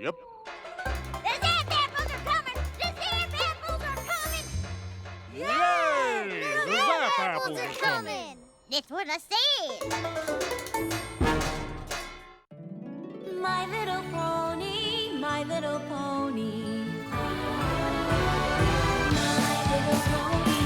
Yep. The zap apples are coming! The zap apples are coming! Yay! The zap apples are coming! That's what I said. My little pony, my little pony. My little pony.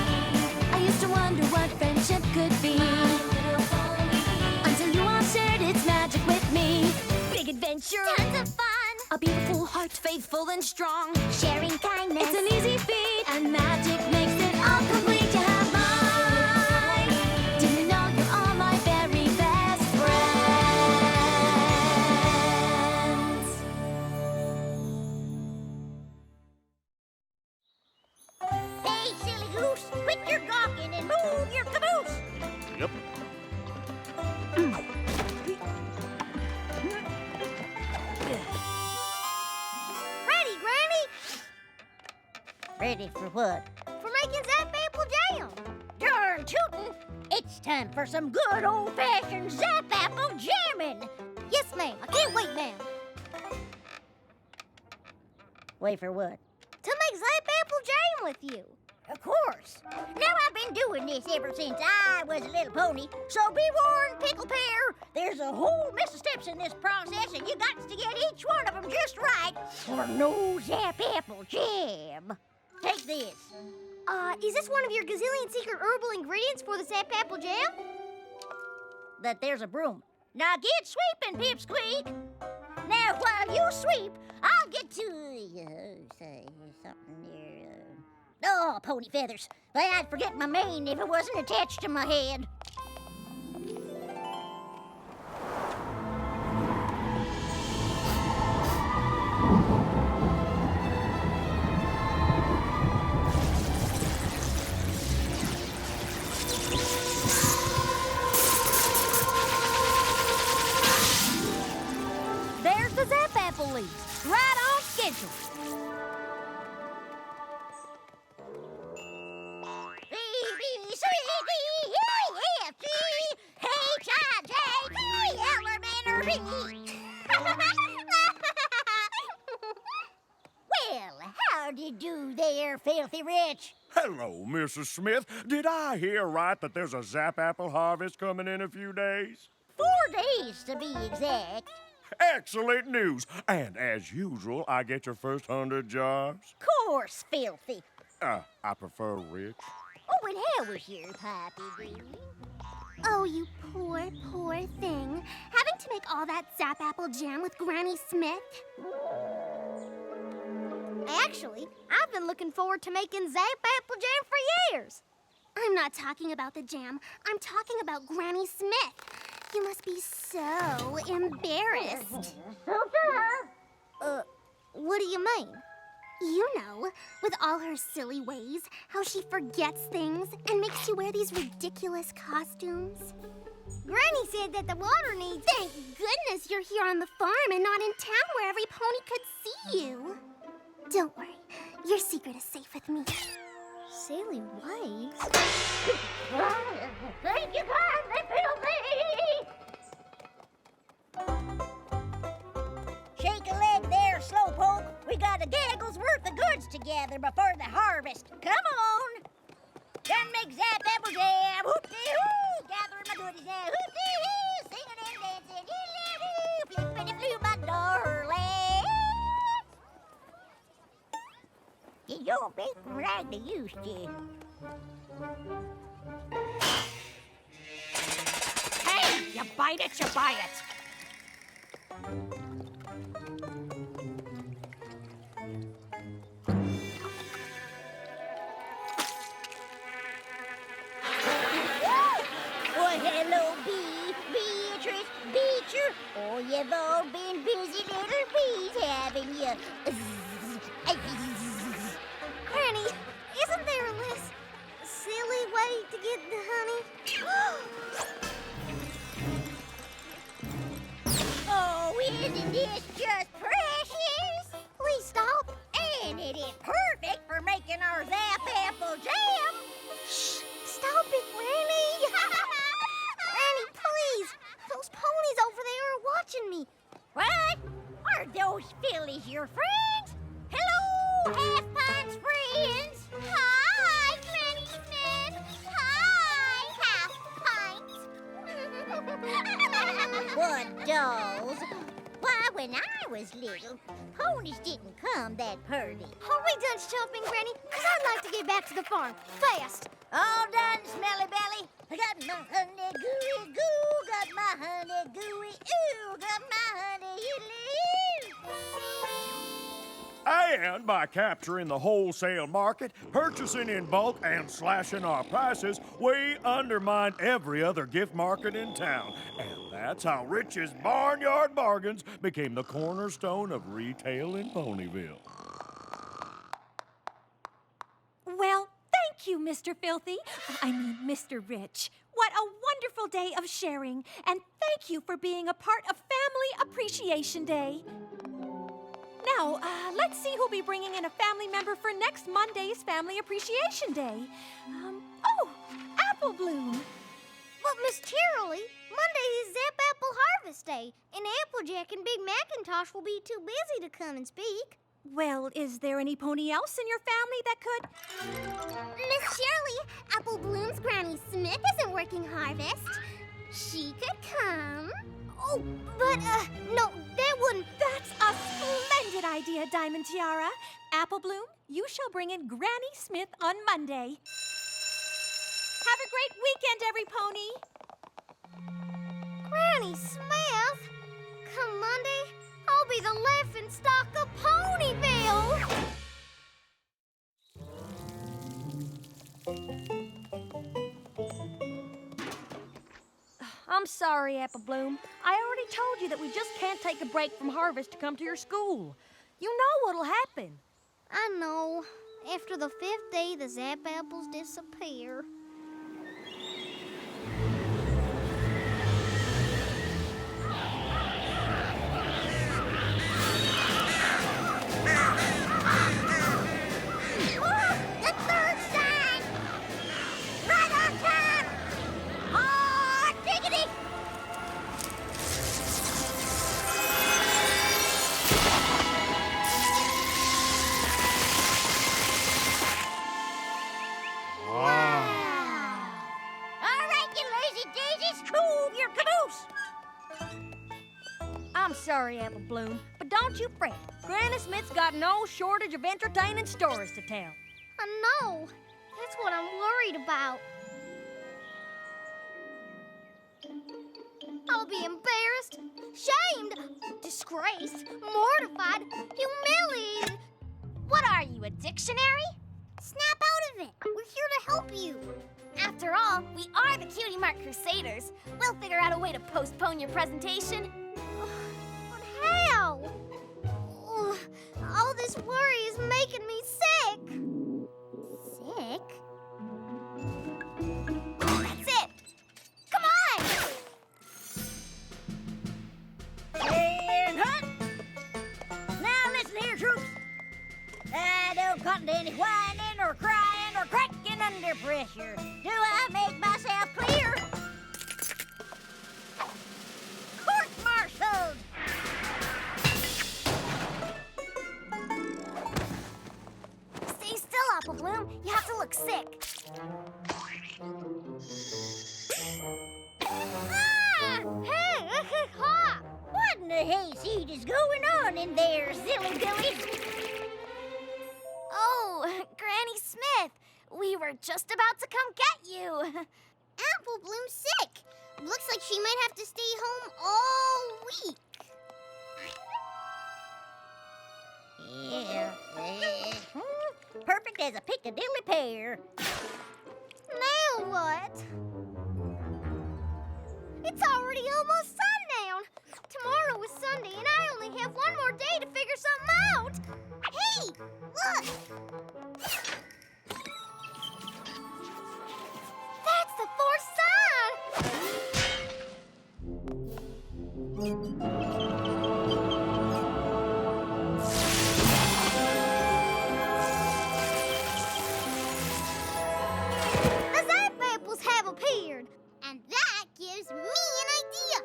I used to wonder what friendship could be. My little pony. Until you all shared its magic with me. Big adventure. Tons of fun. A beautiful heart, faithful and strong. Sharing kindness. It's an easy feat, and magic makes it all complete to have mine. Do you know you're all my very best friends? Hey, silly goose, quit your gawking and move your caboose. Yep. Ready, Granny? Ready for what? For making zap apple jam. Darn tootin'! It's time for some good old-fashioned zap apple jamming. Yes, ma'am. I can't wait, ma'am. Wait for what? To make zap apple jam with you. Of course. Now, I've been doing this ever since I was a little pony, so be warned, Pickle Pear. There's a whole mess of steps in this process, and you got to get each one of them just right for no zap apple jam. Take this. Is this one of your gazillion secret herbal ingredients for the zap apple jam? That there's a broom. Now get sweeping, Pipsqueak. Now, while you sweep, I'll get to say something here. Oh, pony feathers. But I'd forget my mane if it wasn't attached to my head. There's the zap apple leaves, right on schedule. Well, how'd you do there, Filthy Rich? Hello, Mrs. Smith. Did I hear right that there's a zap apple harvest coming in a few days? 4 days, to be exact. Excellent news. And as usual, I get your first 100 jars. Course, Filthy. I prefer rich. Oh, and how was your poppy, dearie? Oh, you poor, poor thing. Having to make all that zap apple jam with Granny Smith? Actually, I've been looking forward to making zap apple jam for years. I'm not talking about the jam. I'm talking about Granny Smith. You must be so embarrassed. What do you mean? You know, with all her silly ways, how she forgets things and makes you wear these ridiculous costumes. Granny said that the water needs... Thank goodness you're here on the farm and not in town where every pony could see you. Don't worry, your secret is safe with me. Silly ways? Thank you kindly, Filthy! Shake a leg there, Slowpoke. We got a gaggle's worth of goods to gather before the harvest. Come on! Done make zap apple jam. Hoop-dee-hoo! Gathering my goodies now. Hoop-dee-hoo! Singing and dancing. Hee-lee-hoo! Flippity-floo, my darling. You don't make me like they used to. Hey, you bite it, you buy it. Well, hello, Beatrice, Beecher. Oh, you've all been busy little bees, haven't you? Granny, isn't there a less silly way to get the honey? Oh, isn't this just precious? Please stop. And it is perfect for making our zap apple jam. Shh, stop it, Granny. Granny, please. Those ponies over there are watching me. What? Are those fillies your friends. Hello, Half-Pint's friends. Hi, Granny Smith. Hi, Half-Pint. What dolls? Why, when I was little, ponies didn't come that purty. Are we done shopping, Granny? Because I'd like to get back to the farm. Fast. All done, Smelly Belly. I got my honey gooey goo, got my honey gooey ooh, got my honey And by capturing the wholesale market, purchasing in bulk, and slashing our prices, we undermine every other gift market in town. And that's how Rich's Barnyard Bargains became the cornerstone of retail in Ponyville. Well, thank you, Mr. Filthy. Mr. Rich. What a wonderful day of sharing. And thank you for being a part of Family Appreciation Day. Now, let's see who'll be bringing in a family member for next Monday's Family Appreciation Day. Apple Bloom. But, Miss Cheerilee, Monday is Zap Apple Harvest Day, and Applejack and Big Macintosh will be too busy to come and speak. Well, is there any pony else in your family that could? Miss Shirley, Apple Bloom's Granny Smith isn't working harvest. She could come. Oh, but, no, that wouldn't... That's a splendid idea, Diamond Tiara. Apple Bloom, you shall bring in Granny Smith on Monday. Have a great weekend, every pony. Granny Smith? Come Monday, I'll be the laughing stock of Ponyville. I'm sorry, Apple Bloom. I already told you that we just can't take a break from harvest to come to your school. You know what'll happen. I know. After the 5th day, the Zap Apples disappear. The third sign! Right on time! Aw, diggity! All right, you lazy daisies, move your caboose! I'm sorry, Apple Bloom, but don't you fret. Granny Smith's got no shortage of entertaining stories to tell. I know. That's what I'm worried about. I'll be embarrassed, shamed, disgraced, mortified, humiliated. What are you, a dictionary? Snap out of it. We're here to help you. After all, we are the Cutie Mark Crusaders. We'll figure out a way to postpone your presentation. But how? Ugh, all this worry is making me sick. Sick? That's it! Come on! And hunt! Now listen here, troops. I don't cotton to any whining or crying or cracking under pressure. Do I make myself clear? Court-martialed! Stay still, Apple Bloom. You have to look sick. Ah! Hey! Ha! What in the hayseed is going on in there, silly billies? Oh, Granny Smith, we were just about to come get you. Apple Bloom's sick. Looks like she might have to stay home all week. Yeah. Perfect as a Piccadilly pear. Now what? It's already almost sundown. Tomorrow is Sunday, and I only have one more day to figure something out. Hey, look! That's the fourth sign. The Zap Apples have appeared, and that gives me an idea.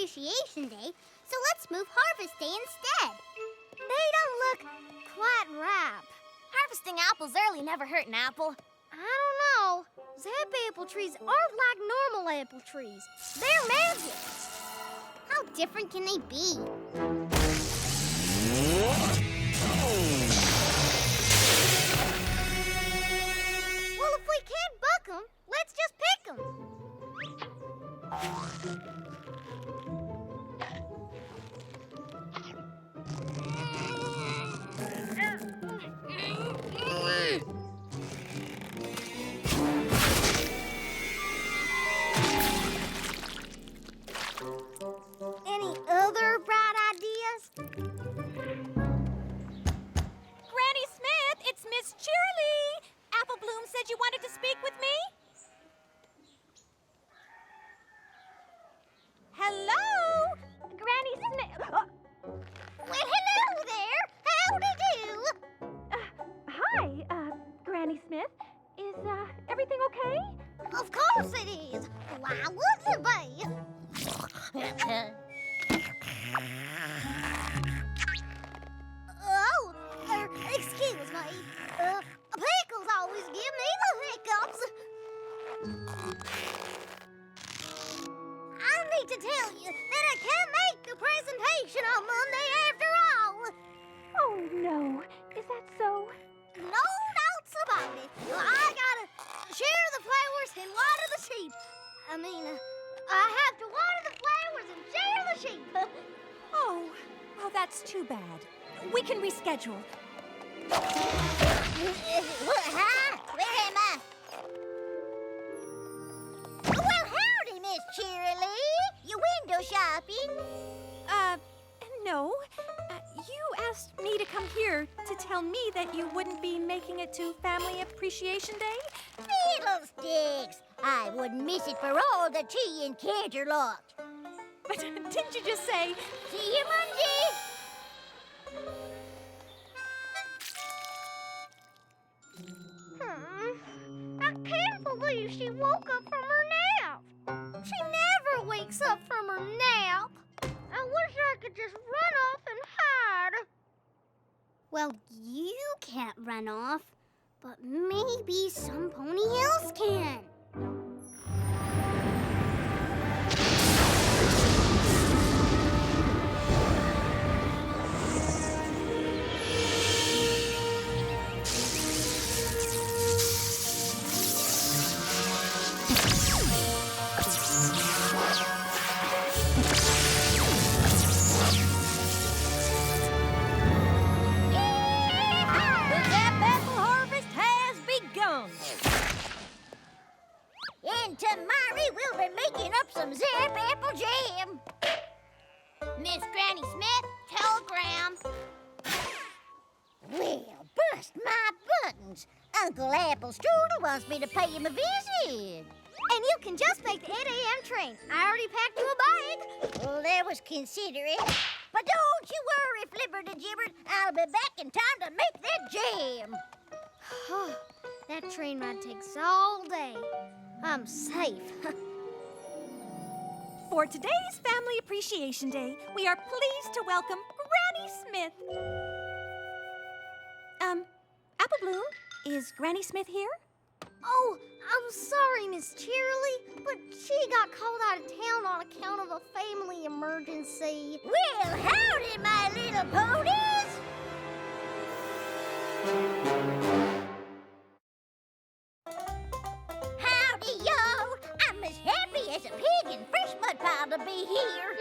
Appreciation Day, so let's move Harvest Day instead. They don't look quite ripe. Harvesting apples early never hurt an apple. I don't know. Zap apple trees aren't like normal apple trees. They're magic. How different can they be? Well, if we can't buck them, let's just pick them. Any other bright ideas? Granny Smith, it's Miss Cheerilee. Apple Bloom said you wanted to speak with me. Hello? Granny Smith. Well, hello there. Howdy do. Hi, Granny Smith. Is, everything okay? Of course it is. Why wouldn't it be? Oh, excuse me. Pickles always give me the hiccups. I need to tell you that I can't make the presentation on Monday after all. Oh, no. Is that so? No doubts about it. I gotta share the flowers and water the sheep. I mean, I have to water the flowers and share the sheep. Oh, well, that's too bad. We can reschedule. Hi, where am I? Well, howdy, Miss Cheerilee. You window shopping? No. You asked me to come here to tell me that you wouldn't be making it to Family Appreciation Day? Fiddlesticks! I wouldn't miss it for all the tea in Canterlot. But didn't you just say... See you Monday! I can't believe she woke up from her nap. She never wakes up from her nap. I wish I could just run off and hide. Well, you can't run off, but maybe some pony else can. The Zap Apple harvest has begun. And tomorrow we'll be making up some Zap apple jam. Miss Granny Smith, telegram. Well, bust my buttons. Uncle Apple Strudel wants me to pay him a visit. And you can just make the 8 a.m. train. I already packed you a bag. Well, that was considerate. But don't you worry, Flipper the Gibber. I'll be back in time to make that jam. That train ride takes all day. I'm safe. For today's Family Appreciation Day, we are pleased to welcome Granny Smith. Apple Bloom, is Granny Smith here? Oh, I'm sorry, Miss Cheerilee, but she got called out of town on account of a family emergency. Well, howdy, my little ponies! Howdy, y'all! I'm as happy as a pig in fresh mud pile to be here.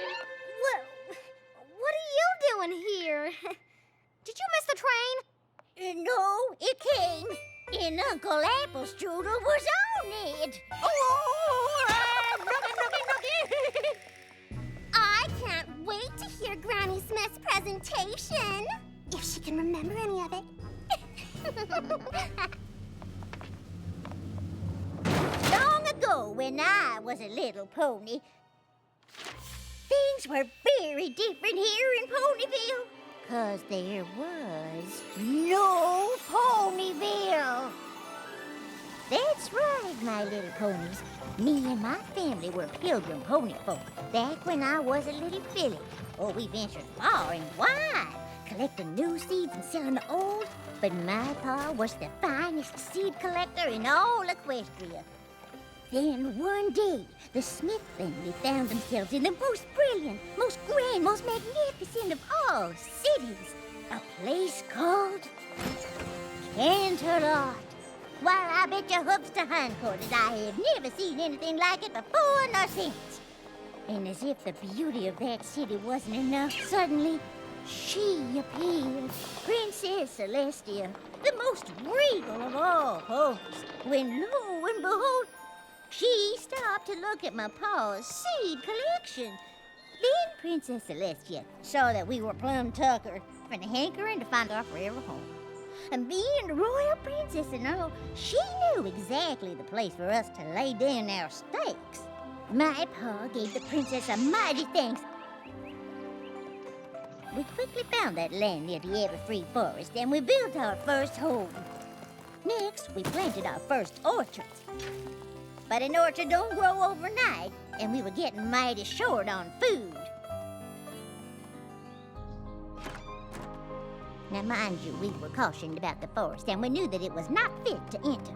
What are you doing here? Did you miss the train? No, it came. And Uncle Apple Strudel was on it. I can't wait to hear Granny Smith's presentation, if she can remember any of it. Long ago, when I was a little pony, things were very different here in Ponyville. 'Cause there was no Ponyville. That's right, my little ponies. Me and my family were pilgrim pony folk back when I was a little filly. Oh, we ventured far and wide, collecting new seeds and selling the old. But my pa was the finest seed collector in all Equestria. Then one day, the Smith family found themselves in the most brilliant, most grand, most magnificent of all cities. A place called Canterlot. Why, I bet your hooks to hindquarters I have never seen anything like it before nor since. And as if the beauty of that city wasn't enough, suddenly she appeared, Princess Celestia, the most regal of all hosts, when lo and behold, she stopped to look at my pa's seed collection. Then Princess Celestia saw that we were plumb tuckered and hankering to find our forever home. And being the royal princess and all, she knew exactly the place for us to lay down our stakes. My pa gave the princess a mighty thanks. We quickly found that land near the Everfree Forest, and we built our first home. Next, we planted our first orchards. But an orchard don't grow overnight, and we were getting mighty short on food. Now, mind you, we were cautioned about the forest, and we knew that it was not fit to enter.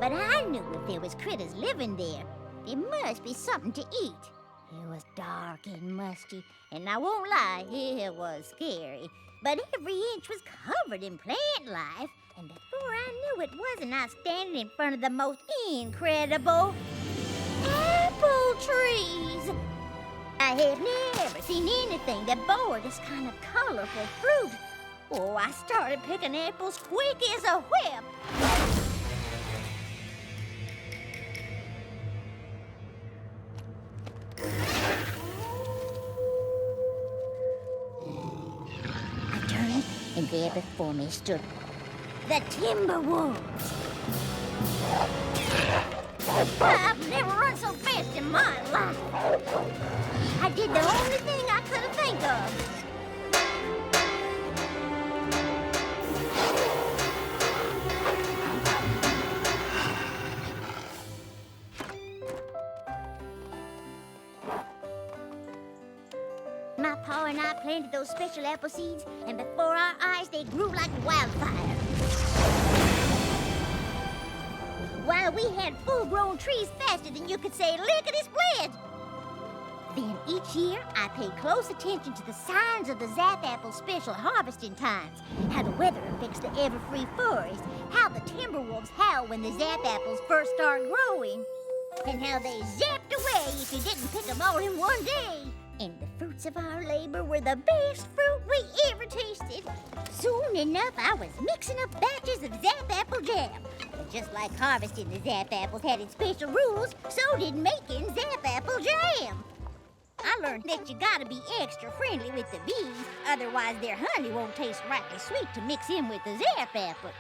But I knew if there was critters living there, there must be something to eat. It was dark and musty, and I won't lie, it was scary. But every inch was covered in plant life, and before I knew it, wasn't I standing in front of the most incredible apple trees? I have never seen anything that bore this kind of colorful fruit. Oh, I started picking apples quick as a whip. I turned, and there before me stood the timber wolves. I've never run so fast in my life. I did the only thing I could think of. My pa and I planted those special apple seeds, and before our eyes, they grew like wildfire. While we had full-grown trees faster than you could say lickety-split. Then each year, I paid close attention to the signs of the Zap Apple special harvesting times, how the weather affects the Everfree Forest, how the timber wolves howl when the Zap Apples first start growing, and how they zapped away if you didn't pick them all in one day. And the fruits of our labor were the best fruit we ever tasted. Soon enough, I was mixing up batches of Zap Apple jam. But just like harvesting the Zap Apples had its special rules, so did making Zap Apple jam. I learned that you gotta be extra friendly with the bees, otherwise their honey won't taste rightly sweet to mix in with the Zap Apples.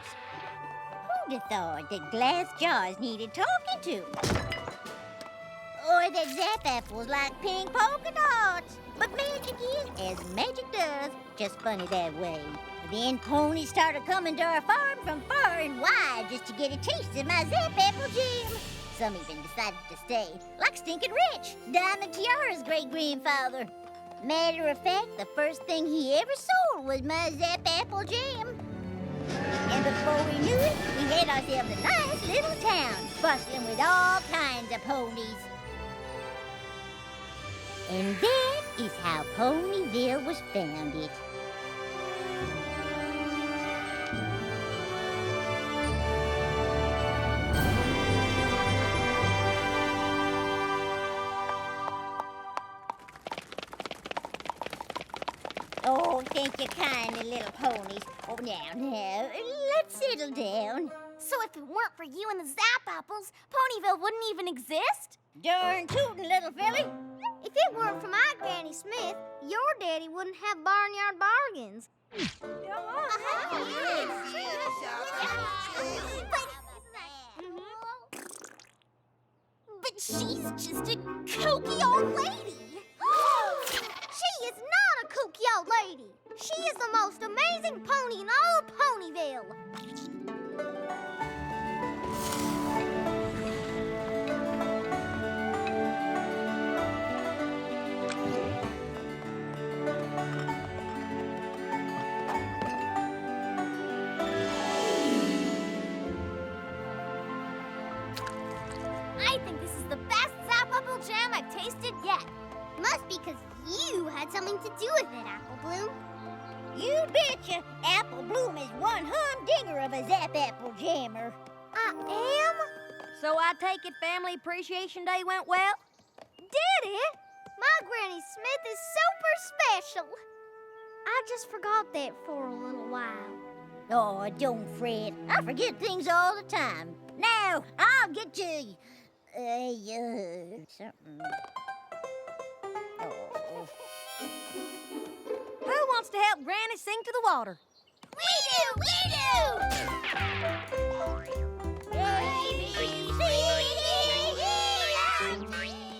Who'd have thought that glass jars needed talking to? Or that Zap Apples like pink polka dots. But magic is as magic does, just funny that way. Then ponies started coming to our farm from far and wide just to get a taste of my Zap Apple jam. Some even decided to stay, like Stinkin' Rich, Diamond Tiara's great-grandfather. Matter of fact, the first thing he ever sold was my Zap Apple jam. And before we knew it, we had ourselves a nice little town, bustling with all kinds of ponies. And that is how Ponyville was founded. Oh, thank you kindly, little ponies. Oh, now, let's settle down. So if it weren't for you and the Zap Apples, Ponyville wouldn't even exist? Darn tootin', little filly. If it weren't for my Granny Smith, your daddy wouldn't have barnyard bargains. But she's just a kooky old lady. She is not a kooky old lady. She is the most amazing pony in all Ponyville. nothing to do with it, Apple Bloom. You betcha. Apple Bloom is one humdinger of a Zap Apple Jammer. I am? So I take it Family Appreciation Day went well? Did it? My Granny Smith is super special. I just forgot that for a little while. Oh, don't fret. I forget things all the time. Now, I'll get to something. Oh. Who wants to help Granny sing to the water? We do!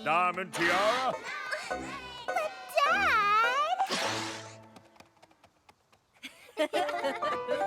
Diamond Tiara? But, Dad...